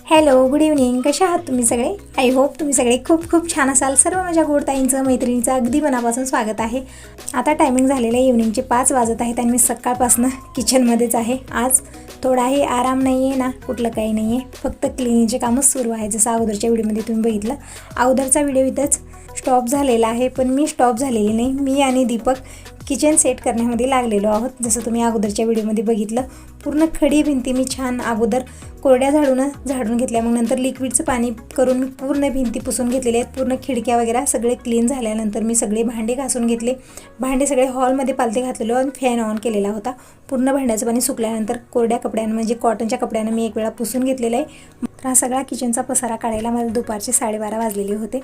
Hello, good evening. कशा आहात तुम्ही सगळे? आय होप तुम्ही सगळे खूप खूप छान असाल. सर्व माझ्या गोडताईंचं मैत्रिणींचं अगदी मनापासून स्वागत आहे. आता टायमिंग झालेलं आहे इव्हनिंगचे 5 वाजत आहेत आणि मी सकाळपासून किचनमध्येच आहे. आज थोडाही आराम नाही आहे ना, कुठलं काही नाही आहे, फक्त क्लिनिंगचे कामच सुरू आहे. जसं अगोदरच्या व्हिडिओमध्ये तुम्ही बघितलं, अगोदरचा व्हिडिओ इथंच स्टॉप झालेला आहे. पण मी स्टॉप झालेली नाही. मी आणि दीपक किचन सेट करण्यामध्ये लागलेलो आहोत. जसं तुम्ही अगोदरच्या व्हिडिओमध्ये बघितलं, पूर्ण खडी भिंती मी छान अगोदर कोरड्या झाडून घेतल्या. मग नंतर लिक्विडचं पाणी करून मी पूर्ण भिंती पुसून घेतलेले आहेत. पूर्ण खिडक्या वगैरे सगळे क्लीन झाल्यानंतर मी सगळे भांडे घासून घेतले. भांडे सगळे हॉलमध्ये पालते घातलेलो आणि फॅन ऑन केलेला होता. पूर्ण भांड्याचं पाणी सुकल्यानंतर कोरड्या कपड्यानं म्हणजे कॉटनच्या कपड्यानं मी एक वेळा पुसून घेतलेलं आहे. तर हा सगळा किचनचा पसारा काढायला मला दुपारचे 12:30 वाजलेले होते.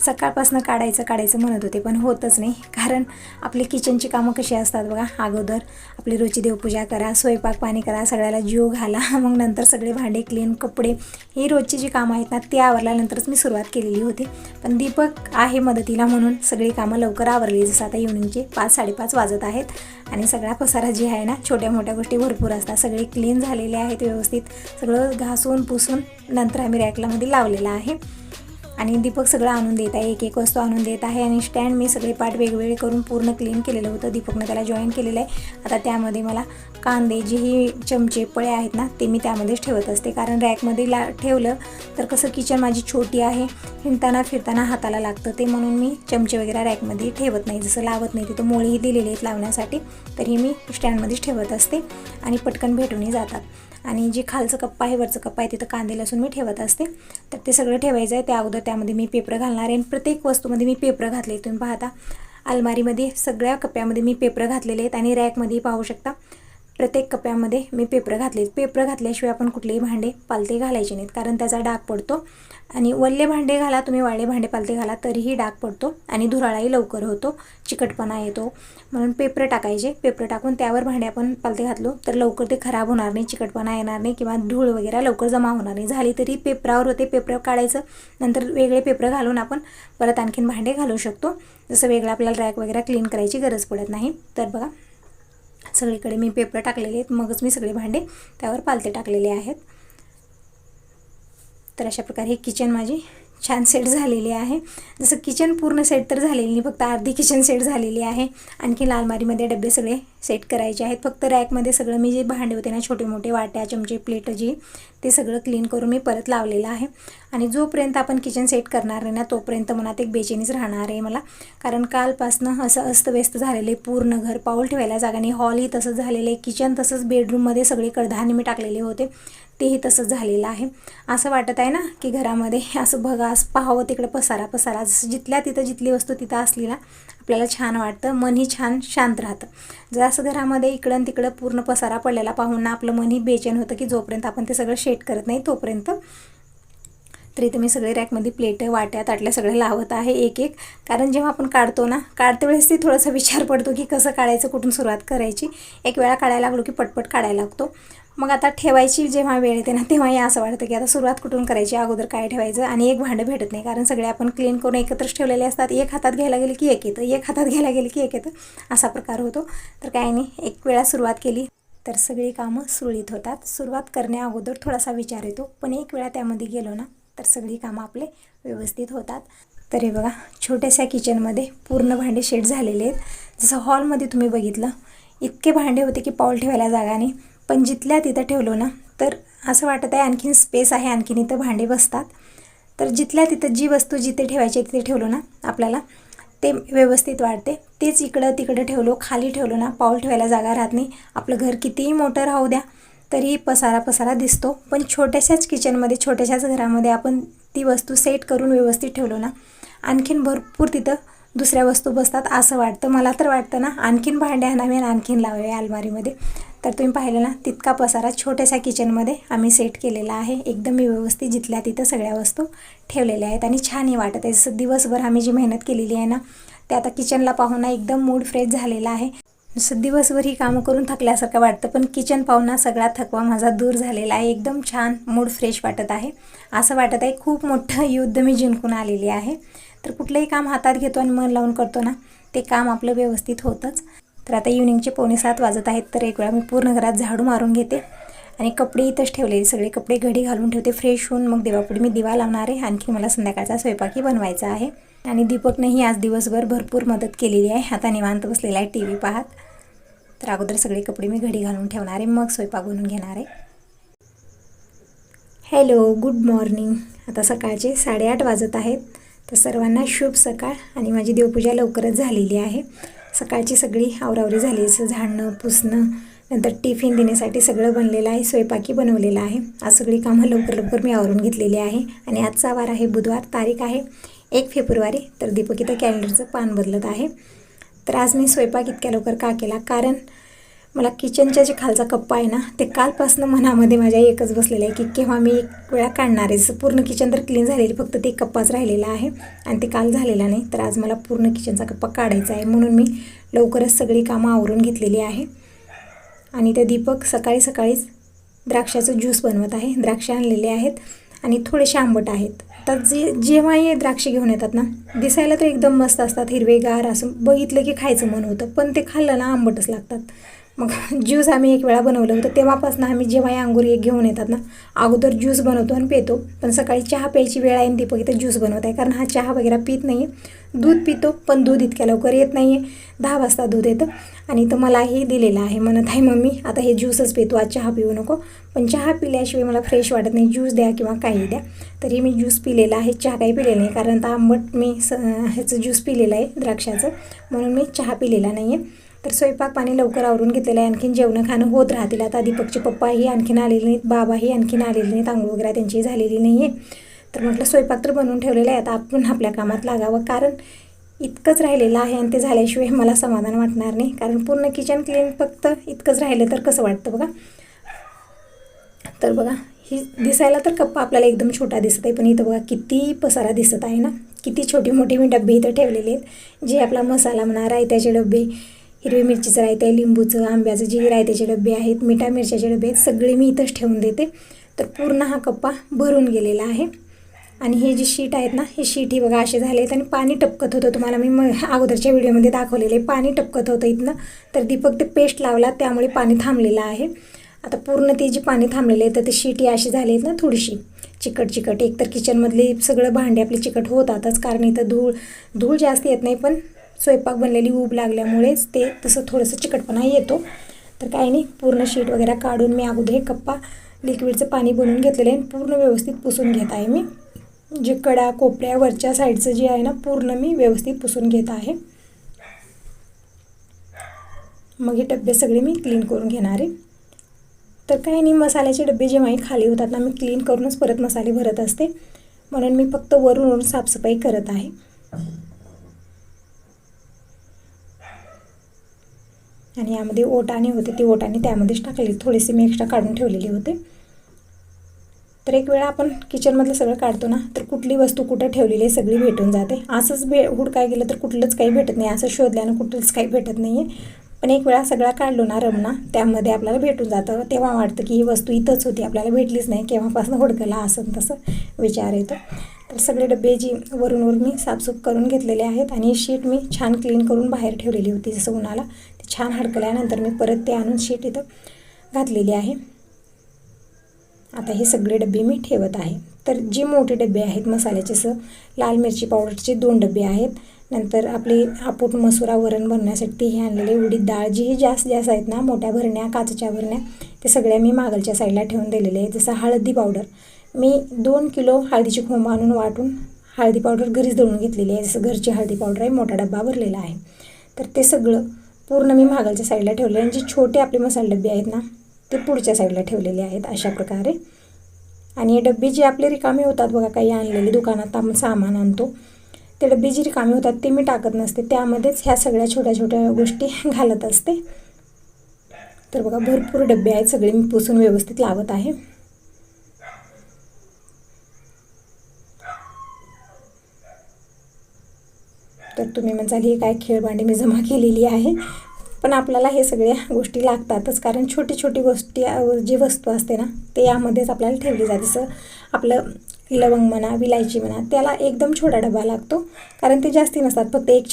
सकाळपासून काढायचं म्हणत होते, पण होतच नाही. कारण आपली किचनची कामं कशी असतात बघा. अगोदर आपली रोजची देवपूजा करा, स्वयंपाक पाणी करा, सगळ्याला जीव घाला, मग नंतर सगळे भांडे क्लीन, कपडे, ही रोजची जी कामं आहेत ना, ते आवरल्यानंतरच मी सुरुवात केलेली होती. पण दीपक आहे मदतीला म्हणून सगळी कामं लवकर आवरली. जसं आता इव्हनिंगचे 5-5:30 वाजत आहेत आणि सगळा पसारा जी आहे ना, छोट्या मोठ्या गोष्टी भरपूर असतात. सगळे क्लीन झालेले आहेत व्यवस्थित. सगळं घासून पुसून नंतर आम्ही रॅकलामध्ये लावलेला आहे. आणि दीपक सगळं आणून देत आहे, एक वस्तू आणून देत आहे. आणि स्टँड मी सगळे पार्ट वेगवेगळे करून पूर्ण क्लीन केलेलं होतं. दीपकनं त्याला जॉईन केलेलं आहे. आता त्यामध्ये मला कांदे, जेही चमचे पळे आहेत ना, ते मी त्यामध्येच ठेवत असते. कारण रॅकमध्ये ठेवलं तर कसं किचन माझी छोटी आहे, हिंडताना फिरताना हाताला लागतं, ते म्हणून मी चमचे वगैरे रॅकमध्ये ठेवत नाही. जसं लावत नाही, तिथं मोळीही दिलेली आहेत लावण्यासाठी, तरी मी स्टँडमध्येच ठेवत असते आणि पटकन भेटूनही जातात. आणि जे खालचं कप्पा आहे, वरचं कप्पा आहे, तिथं कांदे लसूण मी ठेवत असते. तर ते सगळं ठेवायचं आहे. त्या अगोदर त्यामध्ये मी पेपर घालणार आहे. आणि प्रत्येक वस्तूमध्ये मी पेपर घातले. तुम्ही पाहता अलमारीमध्ये सगळ्या कप्प्यामध्ये मी पेपर घातलेले आहेत आणि रॅकमध्येही पाहू शकता प्रत्येक कप्प्यामध्ये मी पेपर घातले. पेपर घातल्याशिवाय आपण कुठलेही भांडे पालते घालायचे नाहीत, कारण त्याचा डाग पडतो. आणि वल्ले भांडे घाला तुम्ही, वाळे भांडे पालते घाला तरीही डाग पडतो आणि धुराळाही लवकर होतो, चिकटपणा येतो. म्हणून पेपर टाकायचे. पेपर टाकून त्यावर भांडे आपण पालते घातलो तर लवकर ते खराब होणार नाही, चिकटपणा येणार नाही किंवा धूळ वगैरे लवकर जमा होणार नाही. झाली तरी पेपरावर होते, पेपर काढायचं, नंतर वेगळे पेपर घालून आपण परत आणखीन भांडे घालू शकतो. जसं वेगळं आपल्याला रॅक वगैरे क्लीन करायची गरज पडत नाही. तर बघा सगळीकडे मी पेपर टाकलेले आहेत, मगच मी सगळे भांडे त्यावर पालते टाकलेले आहेत. तर अशा प्रकारे ही किचन माझी छान सेट झालेली आहे. जसं किचन पूर्ण सेट तर झालेली नाही, फक्त अर्धी किचन सेट झालेली आहे. आणखी अलमारीमध्ये डबे सगळे सेट करायचे आहेत. फक्त रॅकमध्ये सगळं मी जे भांडे होते ना, छोटे मोठे वाट्या चमचे प्लेट जी, ते सगळं क्लीन करून मी परत लावलेलं आहे. आणि जोपर्यंत आपण किचन सेट करणार नाही ना, तोपर्यंत मनात एक बेचैनीच राहणार आहे मला. कारण कालपासनं असं अस्तव्यस्त झालेलं आहे पूर्ण घर. पाऊल ठेवायला जागा नाही. हॉलही तसंच झालेलं आहे, किचन तसंच, बेडरूममध्ये सगळे कडधान्य मी टाकलेले होते तेही तसंच झालेलं आहे. असं वाटत आहे ना की घरामध्ये असं बघा, असं पाहावं तिकडे पसारा. जसं जिथल्या तिथं जिथली वस्तू तिथं असली ना, आपल्याला छान वाटतं, मनही छान शांत राहतं. जर असं घरामध्ये इकडं तिकडं पूर्ण पसारा पडलेला पाहून ना, आपलं मनही बेचैन होतं की जोपर्यंत आपण ते सगळं शेट करत नाही तोपर्यंत. तरी तुम्ही सगळे रॅकमध्ये प्लेट, वाट्या, ताटल्या सगळे लावत आहे एक. कारण जेव्हा आपण काढतो ना, काढते वेळेस ती थोडासा विचार पडतो की कसं काढायचं, कुठून सुरुवात करायची. एक वेळा काढायला लागलो की पटपट काढायला लागतो. मग आता ठेवायची जेव्हा वेळ येते ना, तेव्हाही असं वाटतं की आता सुरुवात कुठून करायची, अगोदर काय ठेवायचं. आणि एक भांडं भेटत नाही, कारण सगळे आपण क्लीन करून एकत्रच ठेवलेले असतात. एक हातात घ्यायला गेले की एक येतं, एक हातात घ्यायला गेले की एक येतं, असा प्रकार होतो. तर काय नाही, एक वेळा सुरुवात केली तर सगळी कामं सुरळीत होतात. सुरुवात करण्या अगोदर थोडासा विचार येतो, पण एक वेळा त्यामध्ये गेलो ना तर सगळी कामं आपले व्यवस्थित होतात. तर हे बघा, छोट्याशा किचनमध्ये पूर्ण भांडे शेड झालेले आहेत. जसं हॉलमध्ये तुम्ही बघितलं, इतके भांडे होते की पाऊल ठेवायला जागा नाही. पण जिथल्या तिथं ठेवलो ना तर असं वाटत आहे आणखीन स्पेस आहे, आणखीन इथं भांडे बसतात. तर जिथल्या तिथं जी वस्तू जिथे ठेवायची तिथे ठेवलो ना, आपल्याला ते व्यवस्थित वाटते. तेच इकडं तिकडं ठेवलो, खाली ठेवलो ना, पाऊल ठेवायला जागा राहत नाही. आपलं घर कितीही मोठं राहू द्या तरी पसारा दिसतो. पण छोट्याशाच किचनमध्ये, छोट्याशाच घरामध्ये आपण ती वस्तू सेट करून व्यवस्थित ठेवलो ना, आणखीन भरपूर तिथं दुसऱ्या वस्तू बसतात असं वाटतं. मला तर वाटतं ना, आणखीन भांडे आणावे आणि आणखीन लावावे अलमारीमध्ये. तर तुम्ही पाहिलं ना, तितका पसारा छोट्याशा किचनमध्ये आम्ही सेट केलेला आहे. एकदम व्यवस्थित जिथल्या तिथं सगळ्या वस्तू ठेवलेल्या आहेत आणि छानही वाटत आहे. जसं दिवसभर आम्ही जी मेहनत केलेली आहे ना, ते आता किचनला पाहून ना एकदम मूड फ्रेश झालेला आहे. जसं दिवसभर ही कामं करून थकल्यासारखं वाटतं, पण किचन पाहून ना सगळा थकवा माझा दूर झालेला आहे. एकदम छान मूड फ्रेश वाटत आहे. असं वाटत आहे खूप मोठं युद्ध मी जिंकून आलेली आहे. तर कुठलंही काम हातात घेतो आणि मन लावून करतो ना, ते काम आपलं व्यवस्थित होतंच. तर आता इव्हनिंगचे 6:45 वाजत आहेत. तर एक वेळा मी पूर्ण घरात झाडू मारून घेते आणि कपडे इथंच ठेवलेले, सगळे कपडे घडी घालून ठेवते फ्रेश होऊन, मग देवापुढे मी दिवा लावणार आहे. आणखी मला संध्याकाळचा स्वयंपाकी बनवायचा आहे. आणि दीपकनेही आज दिवसभर भरपूर मदत केलेली आहे. आता निवांत बसलेला आहे TV पाहत. तर अगोदर सगळे कपडे मी घडी घालून ठेवणार आहे, मग स्वयंपाक बनवून घेणार आहे. Hello, good morning. आता सकाळचे 8:30 वाजत आहेत. तर सर्वांना शुभ सकाळ. आणि माझी देवपूजा लवकरच झालेली आहे. सकाळची सगळी आवरावरी झाली, झाडणं पुसणं, नंतर टिफिन देण्यासाठी सगळं बनलेलं आहे, स्वयंपाकी बनवलेलं आहे. आज सगळी कामं लवकर मी आवरून घेतलेली आहे. आणि आजचा वार आहे बुधवार, तारीख आहे 1 फेब्रुवारी. तर दीपक इथं कॅलेंडरचं पान बदलत आहे. तर आज मी स्वयंपाक इतक्या लवकर का केला, कारण मला किचनच्या जे खालचा कप्पा आहे ना, ते कालपासून मनामध्ये माझ्या एकच बसलेलं आहे की केव्हा मी एक वेळा काढणार आहे. जसं पूर्ण किचन तर क्लीन झालेली, फक्त ते कप्पाच राहिलेला आहे आणि ते काल झालेला नाही. तर आज मला पूर्ण किचनचा कप्पा काढायचा आहे, म्हणून मी लवकरच सगळी कामं आवरून घेतलेली आहे. आणि ते दीपक सकाळीच द्राक्षाचं ज्यूस बनवत आहे. द्राक्ष आणलेले आहेत आणि थोडेसे आंबट आहेत. तर जेव्हा हे द्राक्ष घेऊन येतात ना, दिसायला तर एकदम मस्त असतात, हिरवेगार, असं बघितलं की खायचं मन होतं, पण ते खाल्लं ना आंबटच लागतात. मग ज्यूस आम्ही एक वेळा बनवलं होतं, तेव्हापासून आम्ही जेव्हा या अंगूर एक घेऊन येतात ना, अगोदर ज्यूस बनवतो आणि पितो. पण सकाळी चहा प्यायची वेळ आहे, दीपक इथं ज्यूस बनवत आहे, कारण हा चहा वगैरे पित नाही आहे. दूध पितो, पण दूध इतक्या लवकर येत नाही आहे. 10 वाजता दूध येतं. आणि तो मलाही दिलेला आहे, म्हणत आहे मम्मी आता हे ज्यूसच पितो, आज चहा पिऊ नको. पण चहा पिल्याशिवाय मला फ्रेश वाटत नाही, ज्यूस द्या किंवा काही द्या. तरी मी ज्यूस पिलेला आहे, चहा काही पिलेला नाही, कारण आता आंबट मी ह्याचं ज्यूस पिलेलं आहे द्राक्षाचं, म्हणून मी चहा पिलेला नाही आहे. तर स्वयंपाक पाणी लवकर आवरून घेतलेलं आहे. आणखीन जेवणं खाणं होत राहतील. आता दीपकचे पप्पाही आणखीन आलेले नाहीत, बाबाही आणखीन आलेले नाहीत, आंघोळ वगैरे त्यांची झालेली नाही आहे. तर म्हटलं स्वयंपाक तर बनवून ठेवलेला आहे, आता आपण आपल्या कामात लागावं, कारण इतकंच राहिलेलं आहे आणि ते झाल्याशिवाय मला समाधान वाटणार नाही. कारण पूर्ण किचन क्लीन फक्त इतकंच राहिलं तर कसं वाटतं बघा. तर बघा, ही दिसायला तर कप्पा आपल्याला एकदम छोटा दिसत आहे, पण इथं बघा किती पसारा दिसत आहे ना. किती छोटी मोठी मी डबे इथं ठेवलेले आहेत, जे आपला मसाला म्हणा, रायत्याचे डबे, हिरवी मिरचीचं रायतं आहे, लिंबूचं, आंब्याचं जे रायत्याचे डबे आहेत, मिठा मिरच्याचे डबे आहेत, सगळे मी इथंच ठेवून देते. तर पूर्ण हा कप्पा भरून गेलेला आहे. आणि हे जी शीट आहेत ना, ही शीट ही बघा असे झाले आहेत आणि पाणी टपकत होतं. तुम्हाला मी अगोदरच्या व्हिडिओमध्ये दाखवलेलं आहे, पाणी टपकत होतं इथनं. तर दीपक ते पेस्ट लावला, त्यामुळे पाणी थांबलेलं आहे. आता पूर्ण ते जे पाणी थांबलेलं आहे, तर ते शीट ही अशी झाली आहेत ना, थोडीशी चिकट. एक तर किचनमधले सगळं भांडे आपले चिकट होतातच, कारण इथं धूळ जास्त येत नाही, पण स्वयंपाक बनलेली ऊब लागल्यामुळेच ते तसं थोडंसं चिकटपणा येतो. तर काही नाही, पूर्ण शीट वगैरे काढून मी अगोदर हे कप्पा लिक्विडचं पाणी बनवून घेतलेलं आहे, पूर्ण व्यवस्थित पुसून घेत आहे मी. जे कडा कोपऱ्या वरच्या साईडचं जे आहे ना, पूर्ण मी व्यवस्थित पुसून घेत आहे. मग हे डबे सगळे मी क्लीन करून घेणार आहे. तर काही नाही, मसाल्याचे डबे जेव्हाही खाली होतात ना, मी क्लीन करूनच परत मसाले भरत असते, म्हणून मी फक्त वरून साफसफाई करत आहे. आणि यामध्ये ओटाणे होते, ते ओटाणे त्यामध्येच टाकले, थोडेसे मी एक्स्ट्रा काढून ठेवलेले होते. तर एक वेळा आपण किचनमधलं सगळं काढतो ना, तर कुठली वस्तू कुठं ठेवलेली आहे सगळी भेटून जाते. असंच हुडकाय गेलं तर कुठलंच काही भेटत नाही, असं शोधल्यानं कुठलंच काही भेटत नाही आहे. पण एक वेळा सगळा काढलो ना रमणा, त्यामध्ये आपल्याला भेटून जातं. तेव्हा वाटतं की ही वस्तू इथंच होती, आपल्याला भेटलीच नाही, केव्हापासून हुडकला असं तसं विचार येतो. तर सगळे डबे जी वरून मी साफसूफ करून घेतलेले आहेत. आणि ही शीट मी छान क्लीन करून बाहेर ठेवलेली होती, जसं उन्हाला ते छान हडकल्यानंतर मी परत ते आणून शीट इथं घातलेली आहे. आता हे सगळे डबे मी ठेवत आहे. तर जे मोठे डबे आहेत मसाल्याचे, लाल मिरची पावडरचे 2 डबे आहेत. नंतर आपले आपूट मसुरा वरण बनवण्यासाठी हे आणलेले उडीद डाळ, जी जास्त आहेत ना, मोठ्या भरण्या, काचेच्या भरण्या, ते सगळ्या मी मागलच्या साईडला ठेवून दिलेले आहे. जसं हळदी पावडर, मी 2 किलो हळदीची खोंब आणून वाटून हळदी पावडर घरीच दळून घेतलेली आहे. जसं घरची हळदी पावडर आहे, मोठा डबा भरलेला आहे. तर ते सगळं पूर्ण मी मागलच्या साईडला ठेवले आहे. आणि जे छोटे आपले मसाले डबे आहेत ना, ते पुढच्या साईडला ठेवलेले आहेत अशा प्रकारे. आणि हे डबे जे आपले रिकामे होतात बघा, काही आणलेले दुकानात आपण सामान आणतो, ते डबे जे रिकामे होतात ते मी टाकत नसते, त्यामध्येच ह्या सगळ्या छोट्या गोष्टी घालत असते. तर बघा, भरपूर डबे आहेत, सगळे मी पुसून व्यवस्थित लावत आहे. तर तुम्ही म्हणाल ही काय खेळभांडी मी जमा केलेली आहे, पण आपल्याला हे सगळ्या गोष्टी लागतातच, कारण छोटी गोष्टी जी वस्तू असते ना, ते यामध्येच आपल्याला ठेवली जाते. जसं आपलं लवंग म्हणा, विलायची म्हणा, त्याला एकदम छोटा डबा लागतो, कारण ते जास्ती नसतात. फक्त एक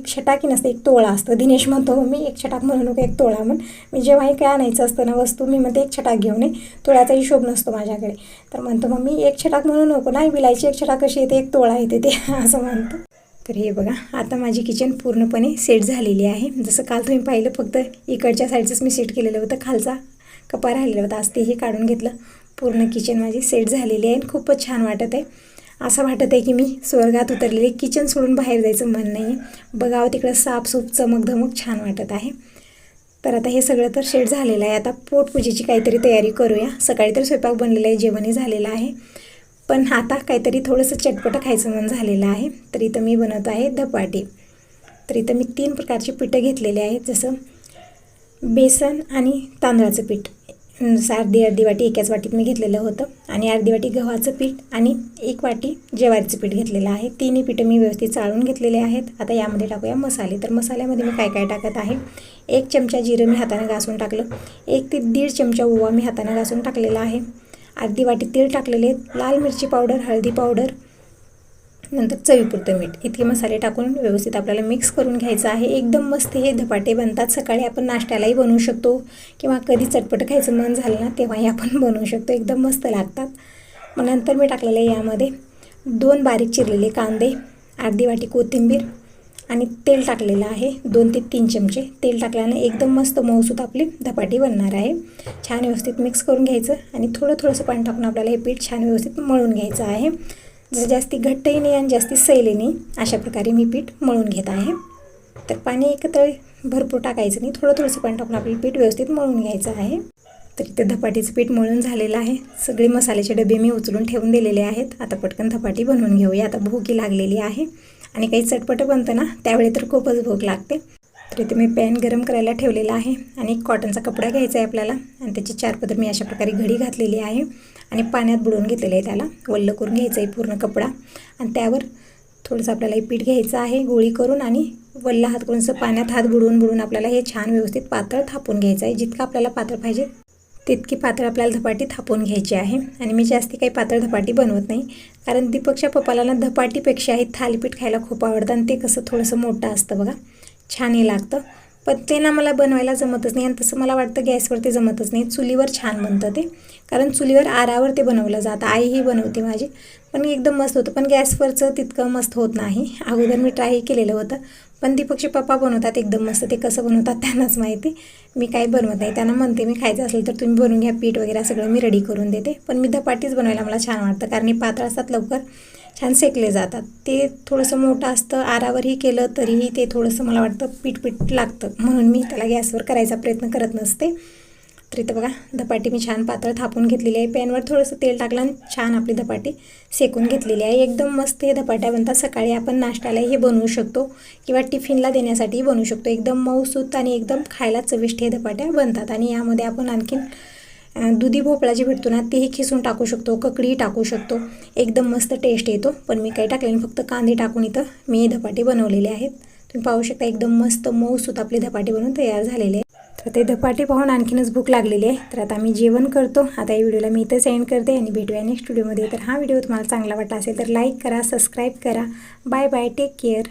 छटाकी नसते, एक तोळा असतं. दिनेश म्हणतो मी एक छटाक म्हणू नको, एक तोळा म्हण. मी जेव्हाही काय आणायचं असतं ना वस्तू, मी म्हणते एक छटाक घेऊन ये, तोळ्याचा हिशोब नसतो माझ्याकडे. तर म्हणतो मग मी एक छटाक म्हणू नको, नाही विलायची एक छटाक कशी येते, एक तोळा येते ते असं म्हणतो. तर हे बघा, आता माझी किचन पूर्णपणे सेट झालेली आहे. जसं काल तुम्ही पाहिलं, फक्त इकडच्या साईडचंच मी सेट केलेलं होतं, खालचा कपा राहिलेला होता, आज तेही काढून घेतलं. पूर्ण किचन माझी सेट झालेली आहे. खूपच छान वाटत आहे. असं वाटत आहे की मी स्वर्गात उतरलेले. किचन सोडून बाहेर जायचं मन नाही आहे. बघावं तिकडं साफसूफ चमकधमक छान वाटत आहे. तर आता हे सगळं तर सेट झालेलं आहे. आता पोटपूजेची काहीतरी तयारी करूया. सकाळी तर स्वयंपाक बनलेला आहे, जेवणही झालेलं आहे, पण आता काहीतरी थोडंसं चटपटं खायचं मन झालेलं आहे. तर इथं मी बनवत आहे धपाटे. तर इथं मी 3 प्रकारचे पिठं घेतलेले आहेत, जसं बेसन आणि तांदळाचं पीठ. अर्धी वाटी एकाच वाटीत मी घेतलेलं होतं, आणि अर्धी वाटी गव्हाचं पीठ आणि 1 वाटी ज्वारीचं पीठ घेतलेलं आहे. तिन्ही पिठं मी व्यवस्थित चाळून घेतलेले आहेत. आता यामध्ये टाकूया मसाले. तर मसाल्यामध्ये मी काय काय टाकत आहे, 1 चमचा जिरं मी हाताने घासून टाकलं, 1 ते 1.5 चमचा ओवा मी हाताने घासून टाकलेला आहे, अर्धी वाटी तेल टाकलेले, लाल मिरची पावडर, हळदी पावडर, नंतर चवीपुरतं मीठ. इतके मसाले टाकून व्यवस्थित आपल्याला मिक्स करून घ्यायचं आहे. एकदम मस्त हे धपाटे बनतात. सकाळी आपण नाश्त्यालाही बनवू शकतो, किंवा कधी चटपट खायचं मन झालं ना तेव्हाही आपण बनवू शकतो. एकदम मस्त लागतात. मग नंतर मी टाकलेलं आहे यामध्ये 2 बारीक चिरलेले कांदे, अर्धी वाटी कोथिंबीर, आणि तेल टाकलेलं आहे 2 ते 3 चमचे. तेल टाकल्याने एकदम मस्त मऊसूत आपली धपाटी बनणार आहे. छान व्यवस्थित मिक्स करून घ्यायचं, आणि थोडंसं पाणी टाकून आपल्याला हे पीठ छान व्यवस्थित मळून घ्यायचं आहे. जसं जास्ती घट्टही नाही आणि जास्ती सैले नाही, अशा प्रकारे मी पीठ मळून घेत आहे. तर पाणी एकत्र भरपूर टाकायचं नाही, थोडंसं पाणी टाकून आपलं पीठ व्यवस्थित मळून घ्यायचं आहे. तर इथे धपाटीचं पीठ मळून झालेलं आहे. सगळे मसाल्याचे डबे मी उचलून ठेवून दिलेले आहेत. आता पटकन धपाटी बनवून घेऊया. आता भूकही लागलेली आहे, आणि काही चटपट बनतं ना त्यावेळी तर खूपच भूक लागते. तर इथे मी पॅन गरम करायला ठेवलेला आहे, आणि एक कॉटनचा कपडा घ्यायचा आहे आपल्याला, आणि त्याची 4 पदर मी अशा प्रकारे घडी घातलेली आहे, आणि पाण्यात बुडवून घेतलेलं आहे. त्याला वल्ल करून घ्यायचं आहे पूर्ण कपडा, आणि त्यावर थोडंसं आपल्याला हे पीठ घ्यायचं आहे गोळी करून, आणि वल्ला हात करून पाण्यात हात बुडवून आपल्याला हे छान व्यवस्थित पातळ थापून घ्यायचं आहे. जितकं आपल्याला पातळ पाहिजे तितकी पातळ आपल्याला धपाटी थापून घ्यायची आहे. आणि मी जास्ती काही पातळ धपाटी बनवत नाही, कारण दीपकच्या पप्पाला ना धपाटीपेक्षाही थालीपीठ खायला खूप आवडतं, आणि ते कसं थोडंसं मोठं असतं बघा, छानही लागतं. पण ते ना मला बनवायला जमतच नाही, आणि तसं मला वाटतं गॅसवरती जमतच नाही. चुलीवर छान बनतं ते, कारण चुलीवर आरावर ते बनवलं जातं. आईही बनवते माझी, पण एकदम मस्त होतं. पण गॅसवरचं तितकं मस्त होत नाही. अगोदर मी ट्राय केलेलं होतं, पण दीपकचे पप्पा बनवतात एकदम मस्त. ते कसं बनवतात त्यांनाच माहिती, मी काही बनवत नाही. त्यांना म्हणते मी खायचं असेल तर तुम्ही बनवून घ्या, पीठ वगैरे सगळं मी रेडी करून देते. पण मी धपाटीच बनवायला मला छान वाटतं, कारण हे पातळ असतात, लवकर छान सेकले जातात. ते थोडंसं मोठं असतं, आरावरही केलं तरीही ते थोडंसं मला वाटतं पीठ लागतं, म्हणून मी त्याला गॅसवर करायचा प्रयत्न करत नसते. तर इथं बघा धपाटी मी छान पातळ थापून घेतलेली आहे. पॅनवर थोडंसं तेल टाकलं आणि छान आपली धपाटी सेकून घेतलेली आहे. एकदम मस्त हे धपाट्या बनतात. सकाळी आपण नाश्त्यालाही हे बनवू शकतो, किंवा टिफिनला देण्यासाठीही बनवू शकतो. एकदम मऊसूत आणि एकदम खायला चविष्ट हे धपाट्या बनतात. आणि यामध्ये आपण आणखीन दुधी भोपळा जे भेटतो ना तेही खिसून टाकू शकतो, ककडीही टाकू शकतो. एकदम मस्त टेस्ट येतो. पण मी काही टाकले नाही, फक्त कांदे टाकून इथं मी हे धपाटे बनवलेले आहेत. तुम्ही पाहू शकता एकदम मस्त मऊसूत आपले धपाटे बनवून तयार झालेले आहे. तर ते धपाटे पाहून आणखीनच भूक लागलेली आहे. तर आता मी जेवण करतो. आता या व्हिडिओला मी इथंच एंड करते, आणि भेटूया नेक्स्ट व्हिडिओमध्ये. तर हा व्हिडिओ तुम्हाला चांगला वाटला असेल तर लाईक करा, सबस्क्राईब करा. Bye bye, take care.